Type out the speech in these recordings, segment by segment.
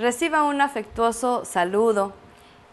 Reciba un afectuoso saludo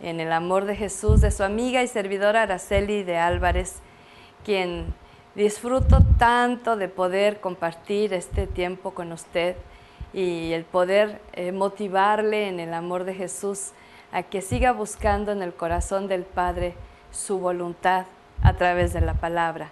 en el amor de Jesús de su amiga y servidora Araceli de Álvarez, quien disfruto tanto de poder compartir este tiempo con usted y el poder motivarle en el amor de Jesús a que siga buscando en el corazón del Padre su voluntad a través de la palabra.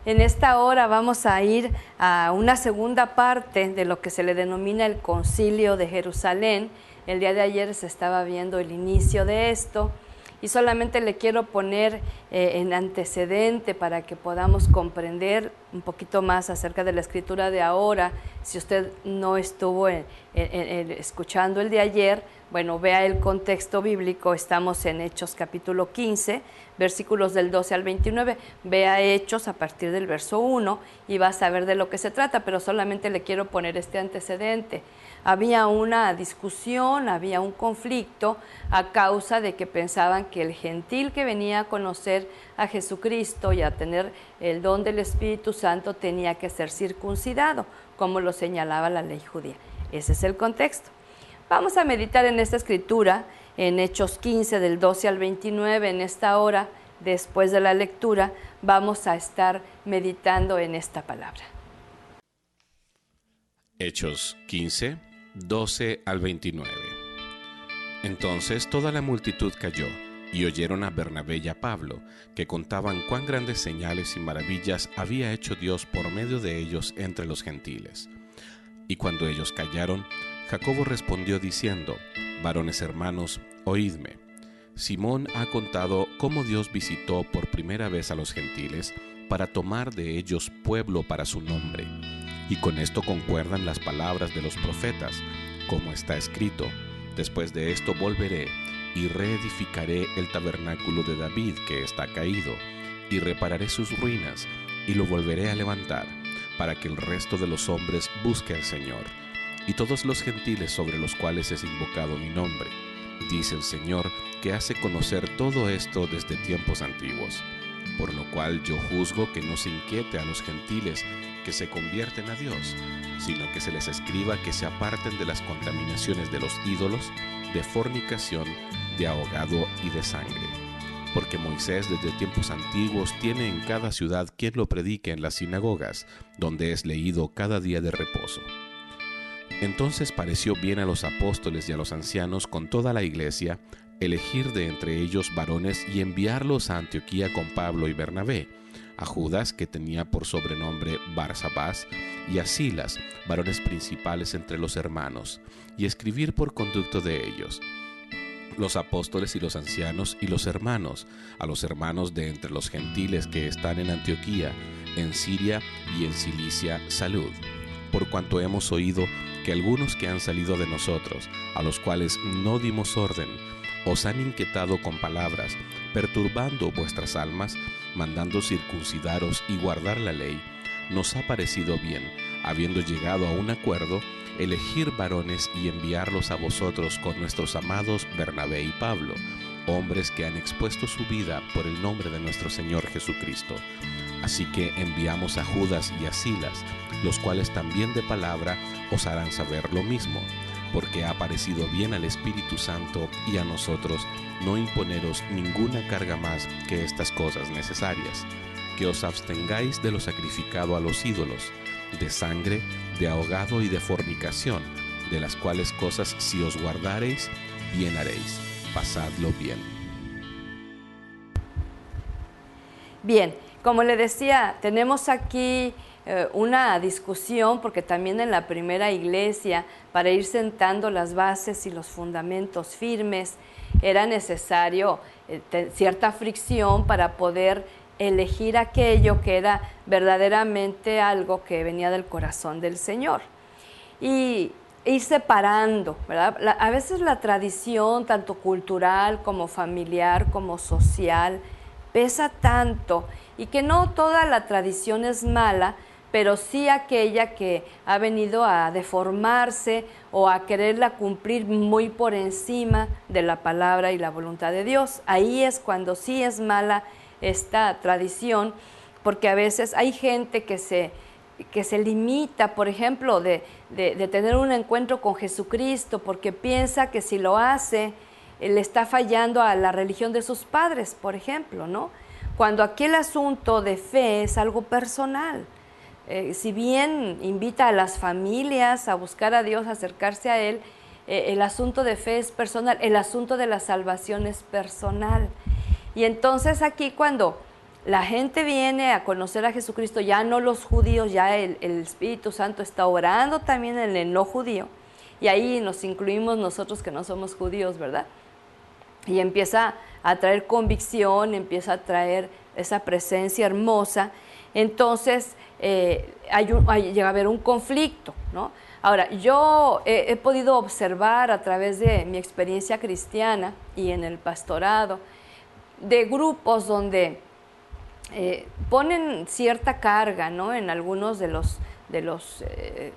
En esta hora vamos a ir a una segunda parte de lo que se le denomina el Concilio de Jerusalén. El día de ayer se estaba viendo el inicio de esto y solamente le quiero poner en antecedente para que podamos comprender un poquito más acerca de la escritura de ahora. Si usted no estuvo escuchando el de ayer, bueno, vea el contexto bíblico. Estamos en Hechos capítulo 15, versículos del 12 al 29. Vea Hechos a partir del verso 1 y va a saber de lo que se trata, pero solamente le quiero poner este antecedente. Había una discusión, había un conflicto a causa de que pensaban que el gentil que venía a conocer a Jesucristo y a tener el don del Espíritu Santo tenía que ser circuncidado, como lo señalaba la ley judía. Ese es el contexto. Vamos a meditar en esta escritura, en Hechos 15, del 12 al 29. En esta hora, después de la lectura, vamos a estar meditando en esta palabra. Hechos 15, 12 al 29. Entonces toda la multitud cayó, y oyeron a Bernabé y a Pablo, que contaban cuán grandes señales y maravillas había hecho Dios por medio de ellos entre los gentiles. Y cuando ellos callaron, Jacobo respondió diciendo: Varones hermanos, oídme. Simón ha contado cómo Dios visitó por primera vez a los gentiles para tomar de ellos pueblo para su nombre. Y con esto concuerdan las palabras de los profetas, como está escrito: Después de esto volveré y reedificaré el tabernáculo de David que está caído, y repararé sus ruinas, y lo volveré a levantar, para que el resto de los hombres busque al Señor, y todos los gentiles sobre los cuales es invocado mi nombre. Dice el Señor, que hace conocer todo esto desde tiempos antiguos. Por lo cual yo juzgo que no se inquiete a los gentiles que se convierten a Dios, sino que se les escriba que se aparten de las contaminaciones de los ídolos, de fornicación, de ahogado y de sangre. Porque Moisés desde tiempos antiguos tiene en cada ciudad quien lo predique en las sinagogas, donde es leído cada día de reposo. Entonces pareció bien a los apóstoles y a los ancianos con toda la iglesia elegir de entre ellos varones y enviarlos a Antioquía con Pablo y Bernabé, a Judas, que tenía por sobrenombre Barsabás, y a Silas, varones principales entre los hermanos, y escribir por conducto de ellos: los apóstoles y los ancianos y los hermanos, a los hermanos de entre los gentiles que están en Antioquía, en Siria y en Cilicia, salud. Por cuanto hemos oído que algunos que han salido de nosotros, a los cuales no dimos orden, os han inquietado con palabras, perturbando vuestras almas, mandando circuncidaros y guardar la ley, nos ha parecido bien, habiendo llegado a un acuerdo, elegir varones y enviarlos a vosotros con nuestros amados Bernabé y Pablo, hombres que han expuesto su vida por el nombre de nuestro Señor Jesucristo. Así que enviamos a Judas y a Silas, los cuales también de palabra os harán saber lo mismo, porque ha parecido bien al Espíritu Santo y a nosotros no imponeros ninguna carga más que estas cosas necesarias, que os abstengáis de lo sacrificado a los ídolos, de sangre, de ahogado y de fornicación, de las cuales cosas si os guardareis, bien haréis. Pasadlo bien. Bien, como le decía, tenemos aquí una discusión, porque también en la primera iglesia, para ir sentando las bases y los fundamentos firmes, era necesario cierta fricción para poder elegir aquello que era verdaderamente algo que venía del corazón del Señor. Y ir separando, ¿verdad? A veces la tradición, tanto cultural como familiar, como social, pesa tanto, y que no toda la tradición es mala, pero sí aquella que ha venido a deformarse o a quererla cumplir muy por encima de la palabra y la voluntad de Dios. Ahí es cuando sí es mala esta tradición, porque a veces hay gente que se que se limita, por ejemplo, de tener un encuentro con Jesucristo, porque piensa que si lo hace, le está fallando a la religión de sus padres, por ejemplo, ¿no? Cuando aquí el asunto de fe es algo personal. Si bien invita a las familias a buscar a Dios, a acercarse a Él, el asunto de fe es personal, el asunto de la salvación es personal. Y entonces aquí cuando la gente viene a conocer a Jesucristo, ya no los judíos, ya el Espíritu Santo está orando también en el no judío, y ahí nos incluimos nosotros que no somos judíos, ¿verdad? Y empieza a traer convicción, empieza a traer esa presencia hermosa. Entonces llega a haber un conflicto, ¿no? Ahora, yo he podido observar a través de mi experiencia cristiana y en el pastorado, de grupos donde ponen cierta carga, ¿no?, en algunos de los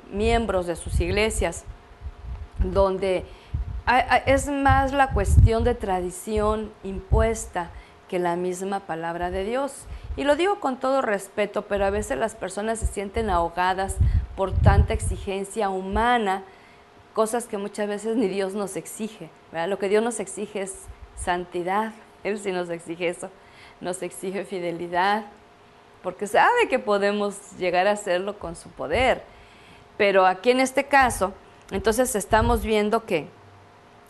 miembros de sus iglesias, donde es más la cuestión de tradición impuesta que la misma palabra de Dios. Y lo digo con todo respeto, pero a veces las personas se sienten ahogadas por tanta exigencia humana, cosas que muchas veces ni Dios nos exige, ¿verdad? Lo que Dios nos exige es santidad. Él sí nos exige eso, nos exige fidelidad, porque sabe que podemos llegar a hacerlo con su poder. Pero aquí en este caso, entonces estamos viendo que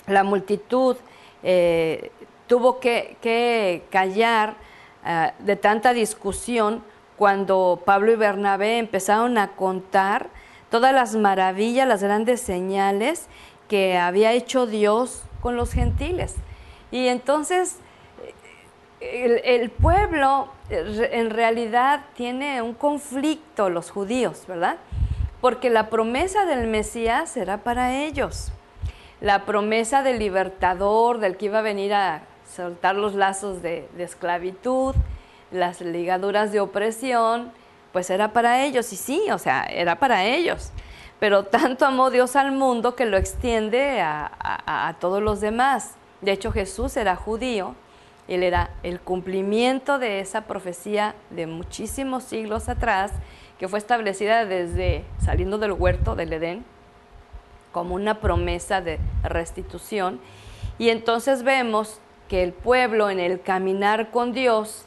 la multitud tuvo que callar de tanta discusión cuando Pablo y Bernabé empezaron a contar todas las maravillas, las grandes señales que había hecho Dios con los gentiles. Y entonces el pueblo en realidad tiene un conflicto, los judíos, ¿verdad? Porque la promesa del Mesías era para ellos. La promesa del libertador, del que iba a venir a soltar los lazos de esclavitud, las ligaduras de opresión, pues era para ellos. Y sí, o sea, era para ellos. Pero tanto amó Dios al mundo que lo extiende a todos los demás. De hecho, Jesús era judío. Él era el cumplimiento de esa profecía de muchísimos siglos atrás, que fue establecida desde saliendo del huerto del Edén, como una promesa de restitución. Y entonces vemos que el pueblo en el caminar con Dios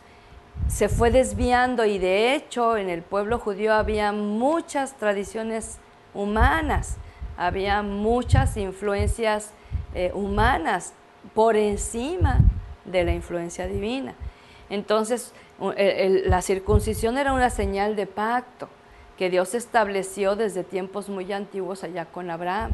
se fue desviando, y de hecho en el pueblo judío había muchas tradiciones humanas, había muchas influencias humanas por encima de la influencia divina. Entonces la circuncisión era una señal de pacto que Dios estableció desde tiempos muy antiguos allá con Abraham,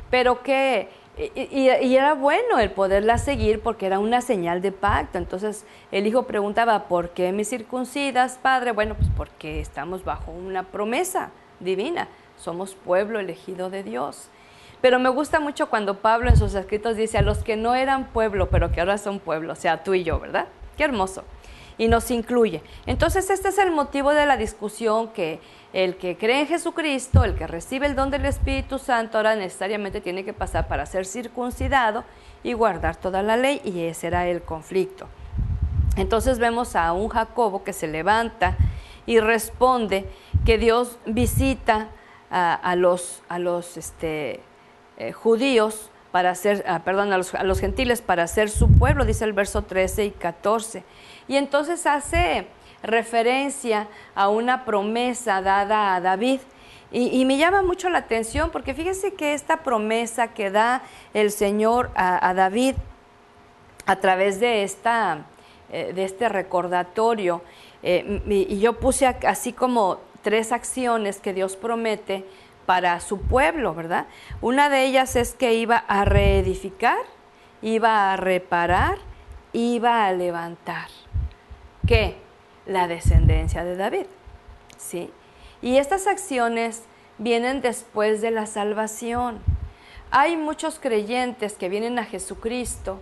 pero que y era bueno el poderla seguir porque era una señal de pacto. Entonces el hijo preguntaba: ¿por qué me circuncidas, padre? Bueno, pues porque estamos bajo una promesa divina, somos pueblo elegido de Dios. Pero me gusta mucho cuando Pablo en sus escritos dice: a los que no eran pueblo, pero que ahora son pueblo, o sea, tú y yo, ¿verdad? Qué hermoso. Y nos incluye. Entonces este es el motivo de la discusión, que el que cree en Jesucristo, el que recibe el don del Espíritu Santo, ahora necesariamente tiene que pasar para ser circuncidado y guardar toda la ley, y ese era el conflicto. Entonces vemos a un Jacobo que se levanta y responde que Dios visita a los judíos para ser, a los gentiles para ser su pueblo, dice el verso 13 y 14. Y entonces hace referencia a una promesa dada a David. Y me llama mucho la atención porque fíjese que esta promesa que da el Señor a David a través de este recordatorio, y yo puse así como 3 acciones que Dios promete para su pueblo, ¿verdad? Una de ellas es que iba a reedificar, iba a reparar, iba a levantar. ¿Qué? La descendencia de David, ¿sí? Y estas acciones vienen después de la salvación. Hay muchos creyentes que vienen a Jesucristo,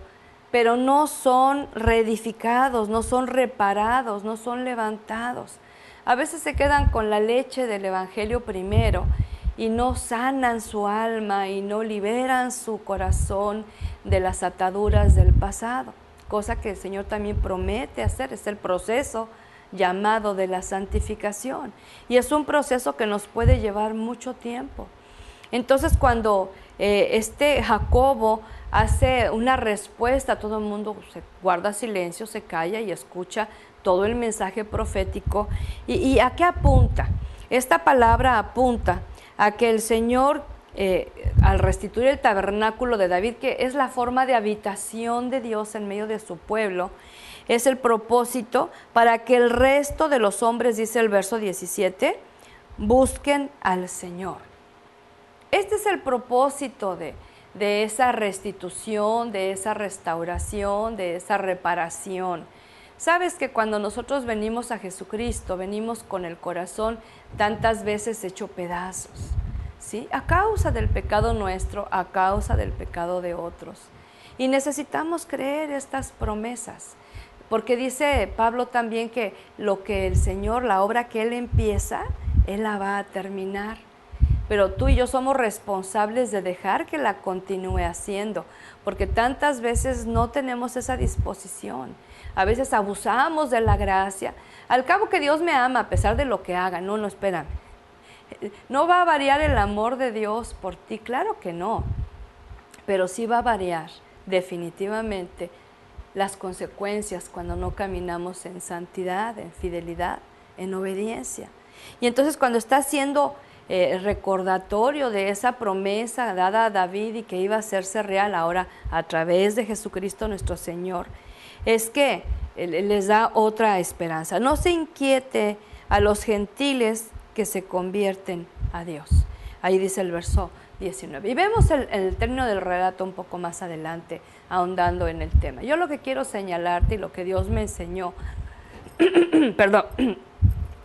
pero no son reedificados, no son reparados, no son levantados. A veces se quedan con la leche del Evangelio primero y no sanan su alma y no liberan su corazón de las ataduras del pasado, cosa que el Señor también promete hacer. Es el proceso llamado de la santificación. Y es un proceso que nos puede llevar mucho tiempo. Entonces, cuando Jacobo hace una respuesta, todo el mundo se guarda silencio, se calla y escucha todo el mensaje profético. ¿Y a qué apunta? Esta palabra apunta a que el Señor, al restituir el tabernáculo de David, que es la forma de habitación de Dios en medio de su pueblo, es el propósito para que el resto de los hombres, dice el verso 17, busquen al Señor. Este es el propósito de esa restitución, de esa restauración, de esa reparación. Sabes que cuando nosotros venimos a Jesucristo, venimos con el corazón tantas veces hecho pedazos, ¿sí? A causa del pecado nuestro, a causa del pecado de otros. Y necesitamos creer estas promesas, porque dice Pablo también que lo que el Señor, la obra que Él empieza, Él la va a terminar. Pero tú y yo somos responsables de dejar que la continúe haciendo, porque tantas veces no tenemos esa disposición. A veces abusamos de la gracia. Al cabo que Dios me ama a pesar de lo que haga. No, espérame. ¿No va a variar el amor de Dios por ti? Claro que no. Pero sí va a variar definitivamente las consecuencias cuando no caminamos en santidad, en fidelidad, en obediencia. Y entonces cuando está haciendo recordatorio de esa promesa dada a David y que iba a hacerse real ahora a través de Jesucristo nuestro Señor, es que les da otra esperanza. No se inquiete a los gentiles que se convierten a Dios. Ahí dice el verso 19. Y vemos el término del relato un poco más adelante, ahondando en el tema. Yo lo que quiero señalarte y lo que Dios me enseñó, perdón,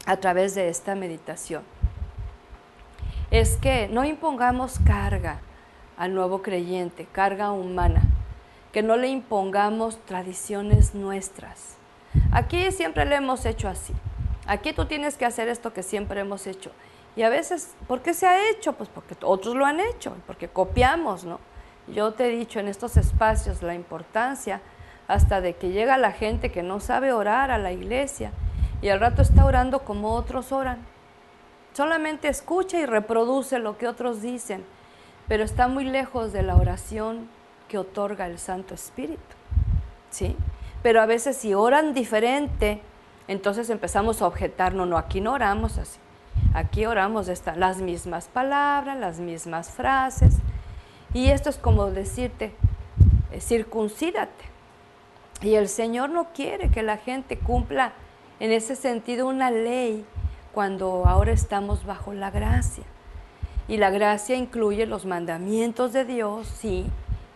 a través de esta meditación, es que no impongamos carga al nuevo creyente, carga humana, que no le impongamos tradiciones nuestras. Aquí siempre le hemos hecho así. Aquí tú tienes que hacer esto que siempre hemos hecho. Y a veces, ¿por qué se ha hecho? Pues porque otros lo han hecho, porque copiamos, ¿no? Yo te he dicho en estos espacios la importancia hasta de que llega la gente que no sabe orar a la iglesia y al rato está orando como otros oran. Solamente escucha y reproduce lo que otros dicen, pero está muy lejos de la oración que otorga el Santo Espíritu, ¿sí? Pero a veces si oran diferente, entonces empezamos a objetar, no, aquí no oramos así, aquí oramos las mismas palabras, las mismas frases, y esto es como decirte, circuncídate. Y el Señor no quiere que la gente cumpla en ese sentido una ley cuando ahora estamos bajo la gracia. Y la gracia incluye los mandamientos de Dios, sí,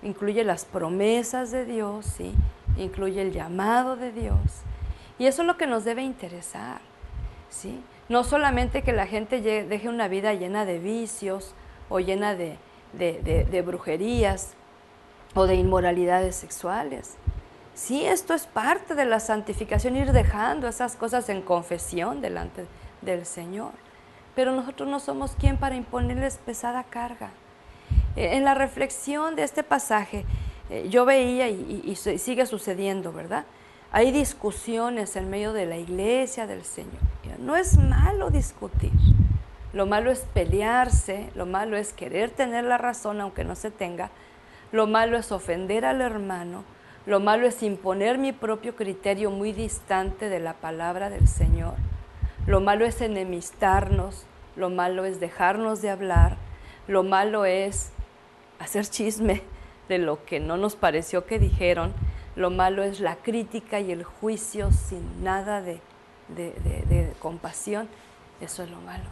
incluye las promesas de Dios, sí, incluye el llamado de Dios. Y eso es lo que nos debe interesar, ¿sí? No solamente que la gente deje una vida llena de vicios o llena de brujerías o de inmoralidades sexuales. Sí, esto es parte de la santificación, ir dejando esas cosas en confesión delante del Señor. Pero nosotros no somos quien para imponerles pesada carga. En la reflexión de este pasaje, yo veía y sigue sucediendo, ¿verdad? Hay discusiones en medio de la iglesia del Señor. No es malo discutir. Lo malo es pelearse, lo malo es querer tener la razón aunque no se tenga. Lo malo es ofender al hermano. Lo malo es imponer mi propio criterio muy distante de la palabra del Señor. Lo malo es enemistarnos, lo malo es dejarnos de hablar, lo malo es hacer chisme de lo que no nos pareció que dijeron, lo malo es la crítica y el juicio sin nada de compasión. Eso es lo malo.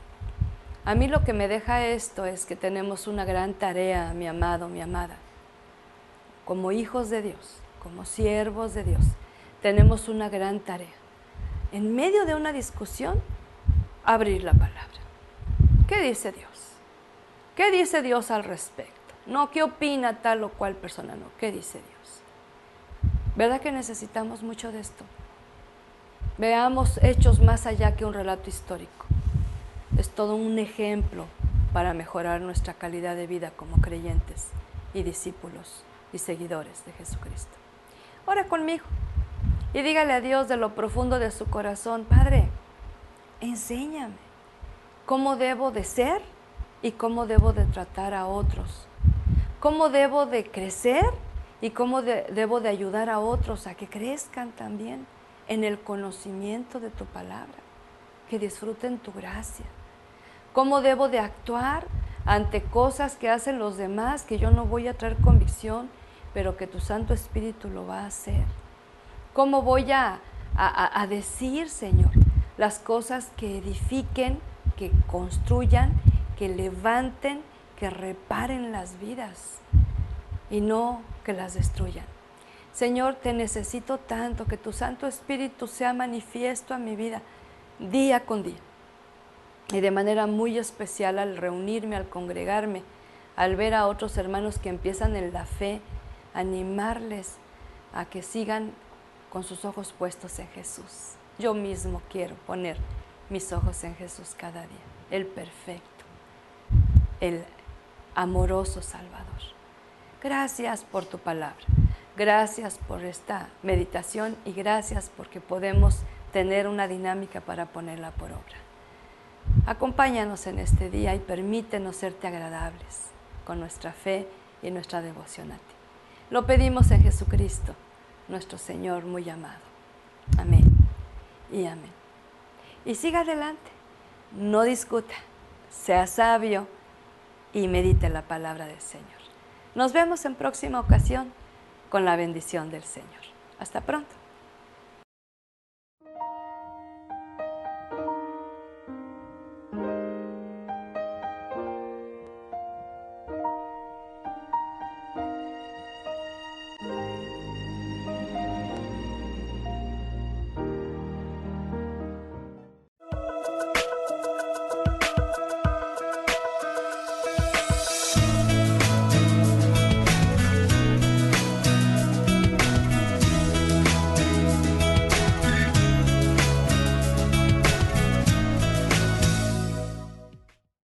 A mí lo que me deja esto es que tenemos una gran tarea, mi amado, mi amada. Como hijos de Dios, como siervos de Dios, tenemos una gran tarea. En medio de una discusión, abrir la palabra. ¿Qué dice Dios? ¿Qué dice Dios al respecto? No, ¿qué opina tal o cual persona? No, ¿qué dice Dios? ¿Verdad que necesitamos mucho de esto? Veamos hechos más allá que un relato histórico. Es todo un ejemplo para mejorar nuestra calidad de vida como creyentes y discípulos y seguidores de Jesucristo. Ora conmigo. Y dígale a Dios de lo profundo de su corazón: Padre, enséñame cómo debo de ser y cómo debo de tratar a otros. Cómo debo de crecer y cómo debo de ayudar a otros a que crezcan también en el conocimiento de tu palabra, que disfruten tu gracia. Cómo debo de actuar ante cosas que hacen los demás, que yo no voy a traer convicción, pero que tu Santo Espíritu lo va a hacer. Cómo voy a decir, Señor, las cosas que edifiquen, que construyan, que levanten, que reparen las vidas y no que las destruyan. Señor, te necesito tanto, que tu Santo Espíritu sea manifiesto a mi vida día con día. Y de manera muy especial al reunirme, al congregarme, al ver a otros hermanos que empiezan en la fe, animarles a que sigan con sus ojos puestos en Jesús. Yo mismo quiero poner mis ojos en Jesús cada día, el perfecto, el amoroso Salvador. Gracias por tu palabra, gracias por esta meditación y gracias porque podemos tener una dinámica para ponerla por obra. Acompáñanos en este día y permítenos serte agradables con nuestra fe y nuestra devoción a ti. Lo pedimos en Jesucristo, nuestro Señor muy amado. Amén y amén. Y siga adelante, no discuta, sea sabio y medite la palabra del Señor. Nos vemos en próxima ocasión con la bendición del Señor. Hasta pronto.